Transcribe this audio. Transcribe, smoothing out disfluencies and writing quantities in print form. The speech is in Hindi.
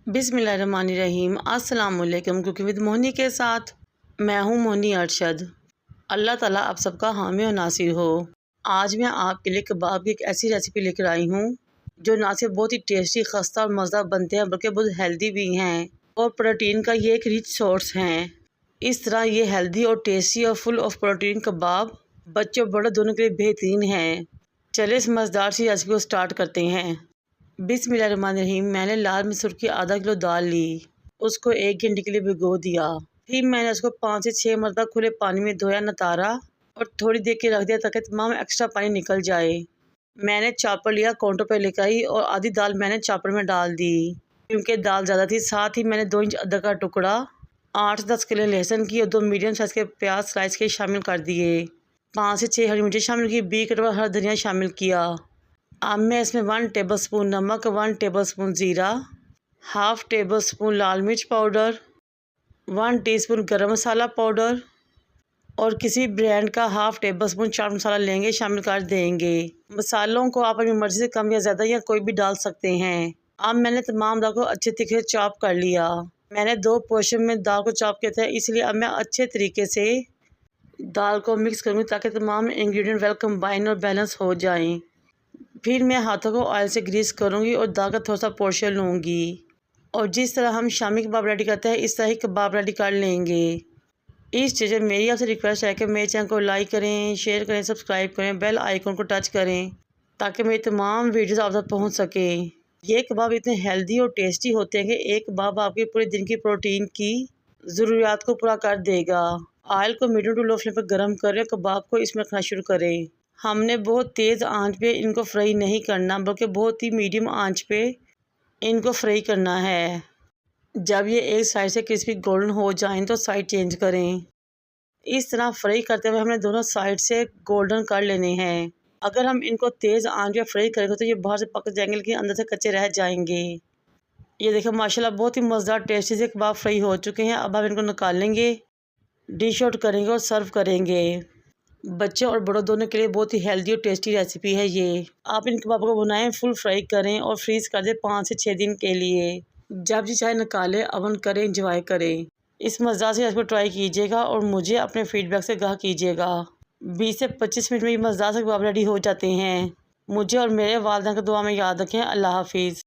बिस्मिल्लाहिर्रहमानिर्रहीम। अस्सलाम वालेकुम। कुकिंग विद मोहनी के साथ मैं हूँ मोहनी अरशद। अल्लाह ताला आप सबका हामी और नासिर हो। आज मैं आपके लिए कबाब की एक ऐसी रेसिपी लेकर आई हूँ जो ना सिर्फ बहुत ही टेस्टी, खस्ता और मज़ेदार बनते हैं बल्कि बहुत हेल्दी भी हैं और प्रोटीन का ये एक रिच सोर्स हैं। इस तरह ये हेल्दी और टेस्टी और फुल ऑफ प्रोटीन कबाब बच्चों और बड़ों दोनों के लिए बेहतरीन हैं। चलिए इस मज़ेदार सी रेसिपी को स्टार्ट करते हैं। बिस्मिल्लाहिर्रहमानिर्रहीम। मैंने लाल मसूर की आधा किलो दाल ली, उसको 1 घंटे के लिए भिगो दिया। फिर मैंने उसको 5 से 6 मरतबा खुले पानी में धोया, नतारा और थोड़ी देर के रख दिया ताकि तमाम एक्स्ट्रा पानी निकल जाए। मैंने चापर लिया, काउंटर पर लेकर आई और आधी दाल मैंने चापर में डाल दी क्योंकि दाल ज़्यादा थी। साथ ही मैंने 2 इंच अदरक का टुकड़ा, 8 से 10 किलो लहसुन की और 2 मीडियम साइज़ के प्याज स्लाइस के शामिल कर दिए। 5 से 6 हरी मिर्ची शामिल की, 20 कटवा हरा धनिया शामिल किया। अब मैं इसमें 1 टेबलस्पून नमक, 1 टेबलस्पून ज़ीरा, हाफ़ टेबलस्पून लाल मिर्च पाउडर, 1 टीस्पून गरम मसाला पाउडर और किसी ब्रांड का हाफ़ टेबलस्पून चाट मसाला लेंगे, शामिल कर देंगे। मसालों को आप अपनी मर्ज़ी से कम या ज़्यादा या कोई भी डाल सकते हैं। अब मैंने तमाम दाल को अच्छे तरीके से चॉप कर लिया। मैंने 2 पोर्शन में दाल को चॉप किया था, इसलिए अब मैं अच्छे तरीके से दाल को मिक्स करूँगी ताकि तमाम इंग्रेडिएंट वेल कंबाइन और बैलेंस हो जाएँ। फिर मैं हाथों को ऑयल से ग्रीस करूँगी और दाल का थोड़ा सा पोर्शन लूँगी और जिस तरह हम शामी कबाब रेडी करते हैं इस तरह ही कबाब रेडी कर लेंगे। इस चीज़ में मेरी आपसे रिक्वेस्ट है कि मेरे चैनल को लाइक करें, शेयर करें, सब्सक्राइब करें, बेल आइकन को टच करें ताकि मेरी तमाम वीडियोस आप तक पहुँच सकें। ये कबाब इतने हेल्दी और टेस्टी होते हैं कि एक कबाब आपके पूरे दिन की प्रोटीन की ज़रूरियात को पूरा कर देगा। ऑयल को मीडियम टू लो फ्लेम पर गर्म करें, कबाब को इसमें रखना शुरू करें। हमने बहुत तेज़ आंच पे इनको फ्राई नहीं करना बल्कि बहुत ही मीडियम आंच पे इनको फ्राई करना है। जब ये एक साइड से क्रिस्पी गोल्डन हो जाएं तो साइड चेंज करें। इस तरह फ्राई करते हुए हमने दोनों साइड से गोल्डन कर लेने हैं। अगर हम इनको तेज़ आंच पे फ्राई करेंगे तो ये बाहर से पक जाएंगे लेकिन अंदर से कच्चे रह जाएंगे। ये देखिए माशाल्लाह बहुत ही मज़ेदार टेस्टी से कबाब फ्राई हो चुके हैं। अब हम इनको निकाल लेंगे, डिश आउट करेंगे और सर्व करेंगे। बच्चों और बड़ों दोनों के लिए बहुत ही हेल्दी और टेस्टी रेसिपी है ये। आप इन कबाब को बनाएं, फुल फ्राई करें और फ्रीज कर दें 5 से 6 दिन के लिए। जब जी चाहे निकालें, अवन करें, इंजॉय करें। इस मज़ेदार से रेसिपी ट्राई कीजिएगा और मुझे अपने फीडबैक से आगाह कीजिएगा। 20 से 25 मिनट में ये मज़ेदार से कबाब रेडी हो जाते हैं। मुझे और मेरे वालिदैन को दुआ में याद रखें। अल्लाह हाफिज़।